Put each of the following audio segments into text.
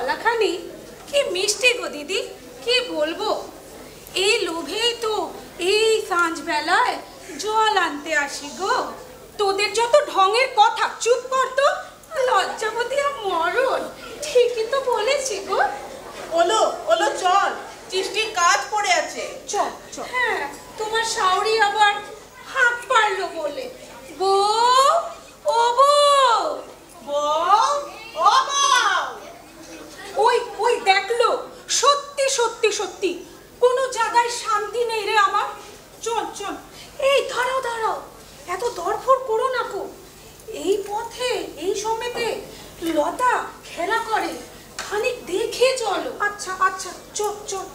গলাখানি কি মিষ্টি গো দিদি, কি বলবো। এই লোভেই তো এই সাঁঝ বেলায় জল আনতে আসি গো। তোদের যত ঢঙের কথা, চুপ কর তো, লজ্জাবতী মরণ। ঠিকই তো বলেছি গো। ওলো ওলো চল, চিষ্টির কাজ পড়ে আছে, চল চল। হ্যাঁ, তোমার শাওরি আবার হাঁক পারলো বলে। বউ, ও বউ, বউ, ও বউ। ওই ওই দেখলো, সত্যি সত্যি সত্যি কোনো জায়গায় শান্তি নেই রে আমার। চল চল, এই দাঁড়াও দাঁড়াও, এত দরফড় করো না কো। এই পথে এই সময়তে লতা খেলা করে, খানিক দেখে চলো। আচ্ছা আচ্ছা, চল চল।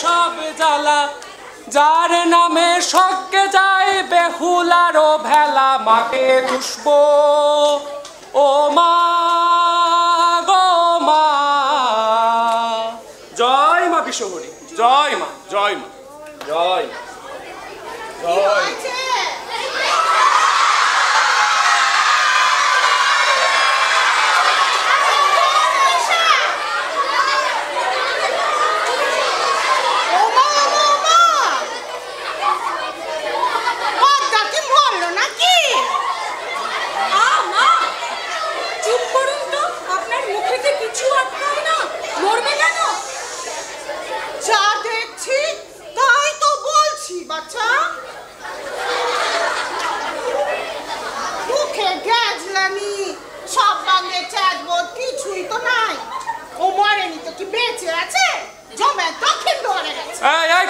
সব জ্বালা, যার নামে স্বর্গে যায় বেহুলারও ভেলা। মাকে দুষব ও মা গো মা। জয় মা বিশ্বহরি, জয় মা, জয় মা, জয় জয়।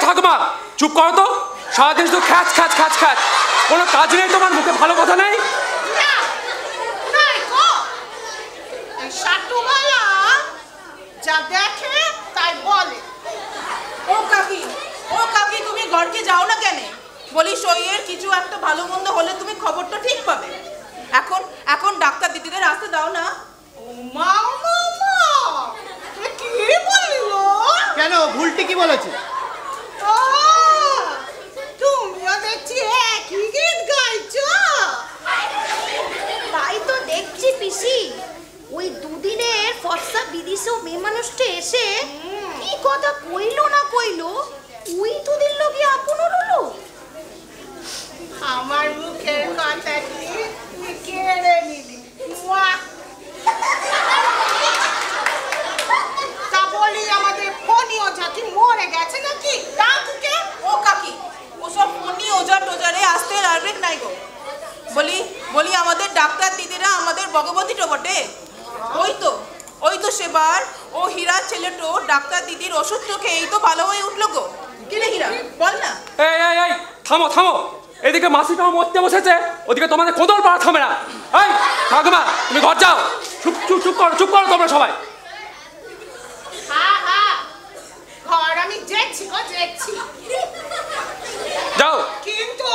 ঠাকুমা চুপ করো তো, সারাদিন শুধু খ্যাচ খ্যাচ খ্যাচ খ্যাচ, কোনো কাজ নেই তোমার, মুখে ভালো কথা নেই। যা দেখে তাই বলে। ও কাকি, ও কাকি, তুমি ঘরকে যাও না কেন? বলি শরীরের কিছু একটা ভালো মন্দ হলে তুমি খবরটা ঠিক পাবে। এখন এখন ডাক্তার দিদিদের আসতে দাও না। ও মা মা, কি বললো? কেন, ভুলটি কি বলেছে? তুমিও দেখছি একই গীত গাইছো। তাই তো দেখছি পিসি, ওই দুদিনের ফর্সা বিদেশে মেয়ে মানুষটা এসে কি কথা কইলো না কইলো, ওই দুদিন লোকে আপন হলো। আমার মুখের কথা কি কেড়ে নিলি। তা বলি আমাদের ফণি ওঝা কি মরে গেছে নাকি? কাকুকে ও কাকি, ওসব ফণি ওঝা টোজারে আসতে আরবেক নাই গো। বলি বলি আমাদের ডাক্তার দিদিরা আমাদের ভগবতীটা বটে। ওই তো সেবার ও হীরার ছেলেটো ডাক্তার দিদির ওষুধ খেয়েই তো ভালো হয়ে উঠলো গো। কিরে হীরা, বল না। এই এই এই থামো থামো, এদিকে মাসিটাও মরতে বসেছে, ওদিকে তোমাদের কোদল পাড়া থামে না। এই ঠাকুমা তুমি ঘর যাও, চুপ চুপ চুপ করো, চুপ করো তোমরা সবাই। হ্যাঁ হ্যাঁ, ঘর আমি দেখছি গো, দেখছি। যাও। কিন্তু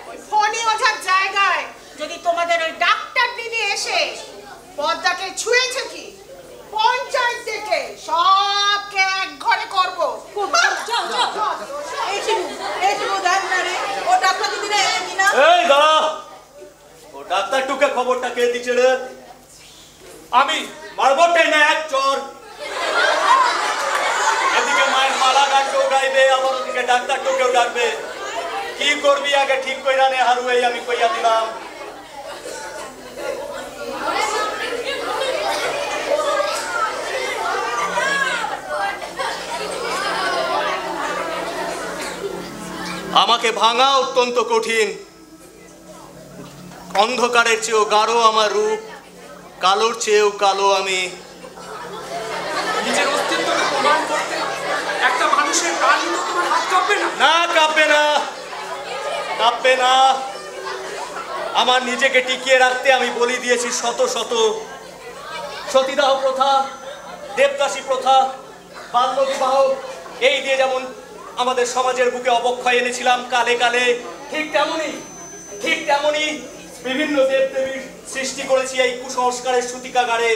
ওই ফণি ওঝার জায়গায় যদি তোমাদের ওই ডাক্তার দিদি এসে পদ্মাকে ছুঁয়েছে কি, পঞ্চায়েত থেকে সবকে এক ঘরে করবো। ও ডাক্তার দিদিরা এলেন কিনা? এই দাঁড়া, ও ডাক্তার টুকে খবরটা কে দিচ্ছে রে? আমি মারবটাই না এক চর। এদিকে মায়ের মালা গানকেও গাইবে, আবার ওদিকে ডাক্তার টুকেও ডাকবে। কি করবি আগে ঠিক কইরা নে হারু, এই আমি কইয়া দিলাম। আমাকে ভাঙা অত্যন্ত কঠিন। অন্ধকারের চেয়েও গাঢ় আমার রূপ, কালোর চেয়েও কালো আমি। নিজের অস্তিত্বকে প্রমাণ করতে একটা মানুষের প্রাণ নিতে তোমার হাত কাঁপবে না? না, কাঁপবে না, কাঁপবে না। আমার নিজেকে টিকিয়ে রাখতে আমি বলি দিয়েছি শত শত। সতীদাহ প্রথা, দেবদাসী প্রথা, বাল্যবিবাহ, এই দিয়ে যেমন আমাদের সমাজের বুকে অবক্ষয় এনেছিলাম কালে কালে, ঠিক তেমনই বিভিন্ন দেবদেবীর সৃষ্টি করেছি এই কুসংস্কারের সূতিকাগারে।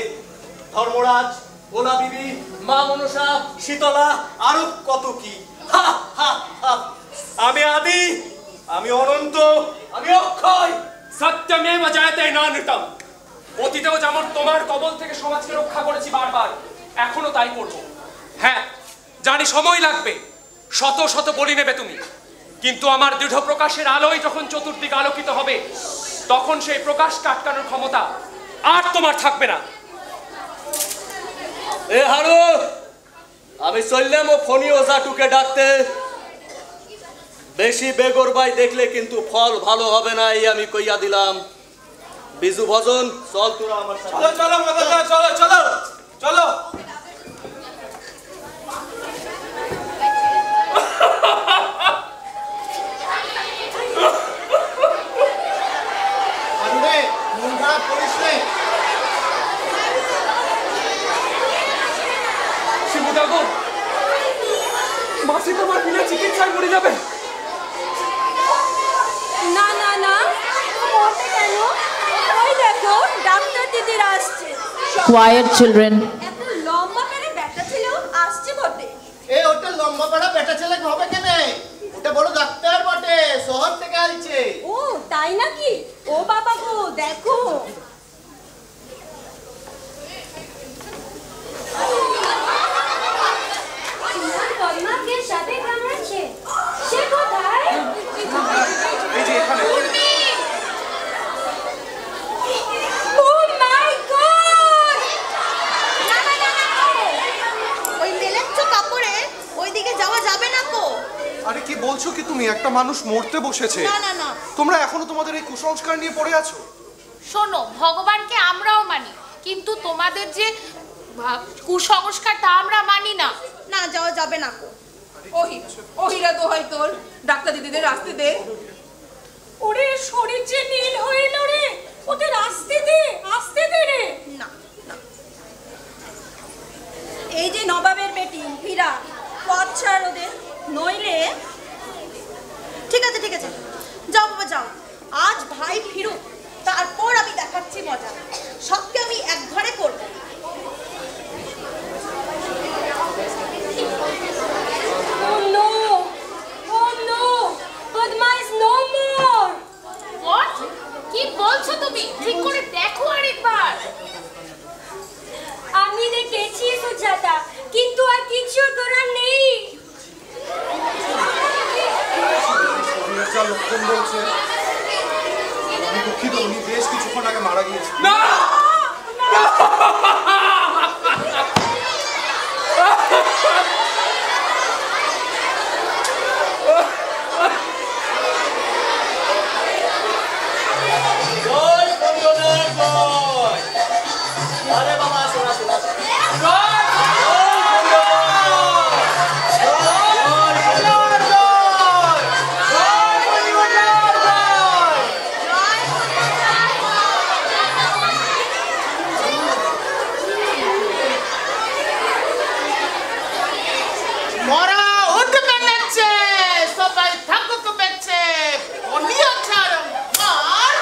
ধর্মরাজ, ওলা বিবি, মা মনসা, শীতলা, আরো কত কি। হা হা হা। আমি আদি, আমি অনন্ত, আমি অক্ষয়। সত্যমেব জয়তে নানৃতম। অতীতেও যেমন তোমার কবল থেকে সমাজকে রক্ষা করেছি বারবার, এখনো তাই করব। হ্যাঁ, জানি সময় লাগবে, শত শত বলি নেবে তুমি, কিন্তু আমার দৃঢ় প্রকাশের আলোয় যখন চতুর্দিক আলোকিত হবে, তখন সেই প্রকাশকে আটকানোর ক্ষমতা আর তোমার থাকবে না। এ হারু, আমি চললাম ও ফণি ওঝাটুকে ডাকতে। বেশি বেগরবাই দেখলে কিন্তু ফল ভালো হবে না, এই আমি কইয়া দিলাম। বিজু ভজন, চল তোরা আমার সাথে। চলো চলো চলো চলো চলো। আরে মন খারাপ করিস নে। শিবু দেখো, মাসি তোমার বিনা চিকিৎসায় মরে যাবে। না না না, মরবে কেন? ওই দেখো ডাক্তার দিদিরা আসছে। Quiet, children. এত লম্বা করে ব্যাটা ছিল আসছে বটে। এ ওটা লম্বা পাড়া বেটা ছেলে হবে কেন? ওটা বড় ডাক্তার বটে, শহর থেকে আসছে। ও তাই নাকি? ও বাবা গো দেখো। পদ্মাকে সাপে কামড়াচ্ছে, সে কোথায়? এই যে এখানে। Oh my God! ওই মেলেচ্ছ কাপড়ে ওইদিকে যাওয়া যাবে না কো। আরে কি বলছো কি তুমি? একটা মানুষ মরতে বসেছে, না না না, তোমরা এখনো তোমাদের এই কুসংস্কার নিয়ে পড়ে আছো। শোনো, ভগবানকে আমরাও মানি, কিন্তু তোমাদের যে কুসংস্কার তা আমরা মানি না। না যাওয়া যাবে না কো। ওহিরা দোহাই তোর, ডাক্তার দিদিদের আসতে দে। ওরে শরীর যে নীল হইল রে, ওদের আসতে দে রে। না না, এই যে নবাবের বেটি হীরা, পথ ছাড় ওদের, নইলে। ঠিক আছে ঠিক আছে, যাও বাবা যাও। আজ ভাই ফিরুক, তারপর আমি দেখাচ্ছি মজা। সবকে আমি এক ঘরে করবো। Oh no, Padma is no more. What? কি বলছো তুমি? ঠিক করে দেখো আরেকবার। আমি দেখেছি সুজাতা, কিন্তু আর কিছু করার নেই। যা লক্ষণ বলছে, আমি দুঃখিত, উনি বেশ কিছুক্ষণ আগে মারা গিয়েছে। না জয় বন্দনার জয়। আরে বাবা শোনা শোনা। মরা উঠবে নেছে, সবাই থাকুক বেঁচে। অনিয়ছার মার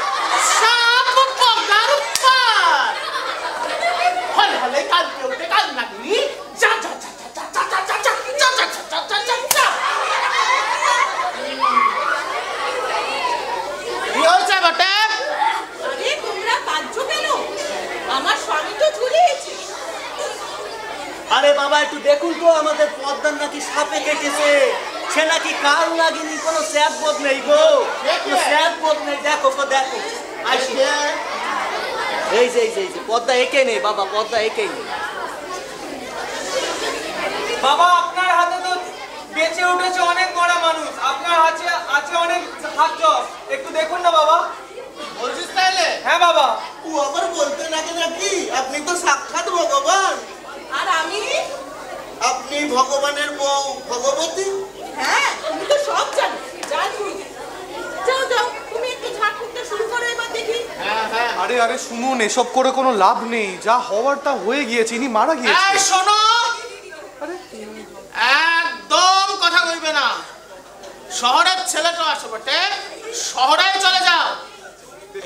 সাপ পগার পার। হলে হলে কালকে উঠে কাল নাগলি, যা যা যা যা যা যা যা যা যা যা যা যা যা যা। কি হয়েছে বটে? আরে তোমরা কাঁদছো কেন? আমার স্বামী তো ঝুলিয়েছে। আরে বাবা একটু দেখুন তো, আমাদের পদ্মার নাকি সাপে কেটেছে। সে নাকি কাল নাগিনি, কোনো স্যাপ বোধ নেই গো, স্যাপ বোধ নেই। দেখো গো দেখো, আসি। এই যে পদ্মা এঁকে নেই বাবা, পদ্মা এঁকে নেই। বাবা আপনার হাতে তো বেঁচে উঠেছে অনেক বড় মানুষ। মানুষ, আপনার আছে আছে অনেক সাহায্য, একটু দেখুন না বাবা। বলছিস তাইলে? হ্যাঁ বাবা। ও আবার বলতে লাগে নাকি আপনি তো সাক্ষাৎ ভগবান। আর আমি? আপনি ভগবানের বউ ভগবতী। হ্যাঁ, তুমি তো সব জানো। যা তুই যাও যাও, তুমি একটু ঝাড় ফুঁকতে শুরু করো এবার দেখি। হ্যাঁ হ্যাঁ। আরে আরে শুনুন, এসব করে কোনো লাভ নেই, যা হওয়ার তা হয়ে গিয়েছে, ইনি মারা গিয়েছে। এই শোনো, একদম কথা কইবে না। শহরের ছেলেটা আসো বটে, শহরে চলে যাও।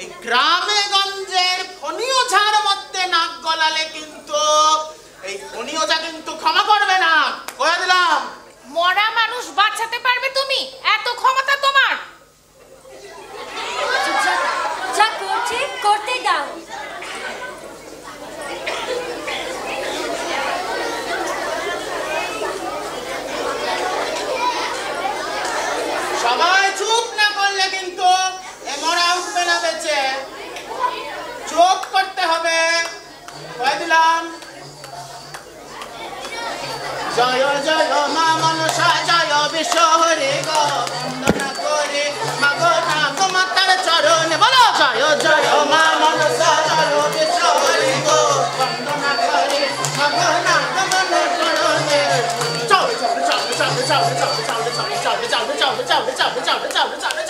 এই গ্রামে গঞ্জের ফণি ওঝার মধ্যে নাক গলালে কিন্তু এই ফণি ওঝা কিন্তু ক্ষমা করবে না, কয়ে দিলাম। মরা মানুষ বাঁচাতে পারবে তুমি? এত ক্ষমতা তোমার? যা করছে করতে দাও। সবাই চুপ না করলে কিন্তু এ মরা উঠবে না বেঁচে। চুপ করতে হবে, কয়ে দিলাম। জয় জয় মা মনসা জয় বিশ্বহরি গো, বন্দনা করে মাগো নাগ মাতার চরণে বলো। জয় জয় মা মনসা জয় বিশ্বহরি গো, বন্দনা করে মাগো নাগ মাতার চরণে। চল চল চল চল চল চল চল চল চল চল চল চল চল চল চল চল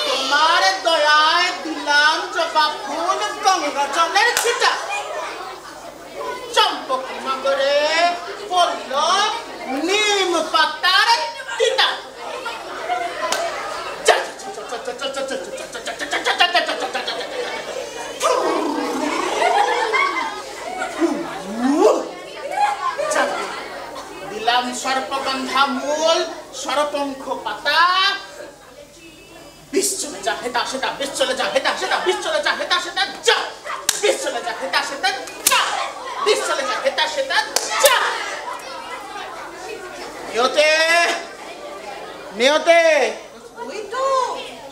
তোমার দয়ায় দিলাম জবা ফুল গঙ্গা জলের ছিটা, চম্পক নগরে পড়ল নিম পাতার টিটা। দিলাম সর্পগন্ধা মূল সরপঙ্খ পাতা, বিষ চলে যা হেতা সেটা, বিষ চলে যা হেতা সেটা, বিষ চলে যা হেতা সেটা যা, বিষ চলে যা হেতা সেটা যা, বিষ চলে যা হেতা সেটা যা। নিয়তে নিয়তে ওই তো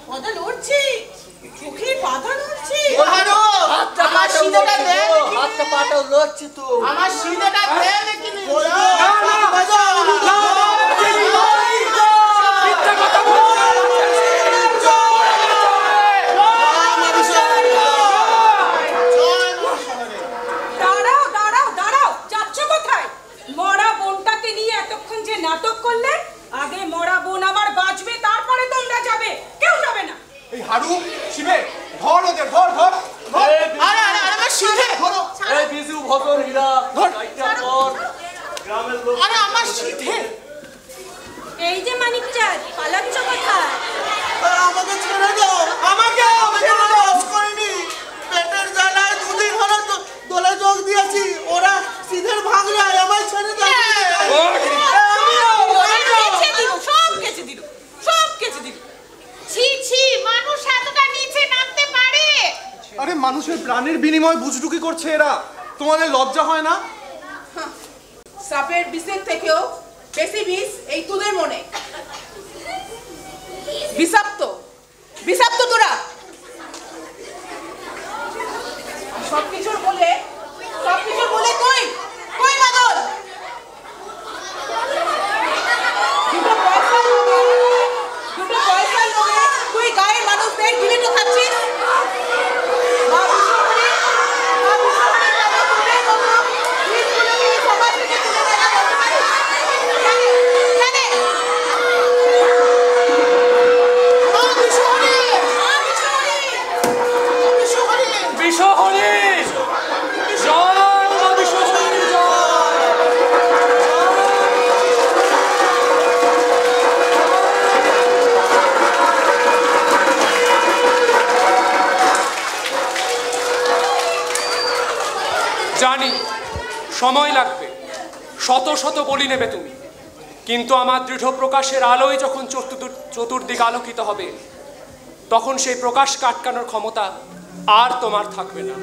কথা লড়ছি, চোখে পাতা লড়ছি। আমার সিঁড়িটা দে, হাতটা পাটাও লড়ছি তো। আমার সিঁড়িটা দে দেখি। দাঁড়াও দাঁড়াও দাঁড়াও, যাচ্ছ কোথায়? মরা বোনটাকে নিয়ে এতক্ষণ যে নাটক করলে, আগে মরা বোন আমার বাঁচবে, তারপরে তোমরা যাবে। কেউ যাবে না। এই হারু শিবে ধর ওদের, ধর ধর ধর। আরে আরে আরে আমার সিঁড়ি ধরো। এই বিজু ভজন হীরা ধর ধর। গ্রামের লোক। আরে আমার সিঁড়ি। এই যে মানিক চাঁদ, পালাচ্ছ কোথায়? আমাকে ছেড়ে দাও, আমাকে ছেড়ে দাও। করিনি, পেটের জ্বালায় দুদিন হলো তো দোলে যোগ দিয়েছি, ওরা সিধের ভাগ যায়, আমায় ছেড়ে দাও। সব কেচে দিল, সব কেচে দিল। ছি ছি, মানুষ এতটা নিচে নামতে পারে? আরে মানুষের প্রাণের বিনিময় বুঝডুকি করছে এরা, তোমাদের লজ্জা হয় না? সাপের বিষের থেকেও বেশি বিষ এই তোদের মনে। বিষাক্ত, বিষাক্ত তোরা। সবকিছুর বলে কই কই বাদল? দুটো পয়সার লোভে তুই গায়ের মানুষদের ঢিলে ঢোকাচ্ছিস। মা বিশ্বহরি, মা বিশ্বহরি কেন তোদের মতো বীরগুলোকে এই সমাজ থেকে তুলে নেওয়া দরকার? কেন? মা বিশ্বহরি, মা বিশ্বহরি, বিশ্বহরি, বিশ্বহরি জয় মা বিশ্বহরি জয়। জানি সময় লাগবে, শত শত বলি নেবে তুমি, কিন্তু আমার দৃঢ় প্রকাশের আলোয় যখন চতুর্দিক আলোকিত হবে, তখন সেই প্রকাশকে আটকানোর ক্ষমতা আর তোমার থাকবে না।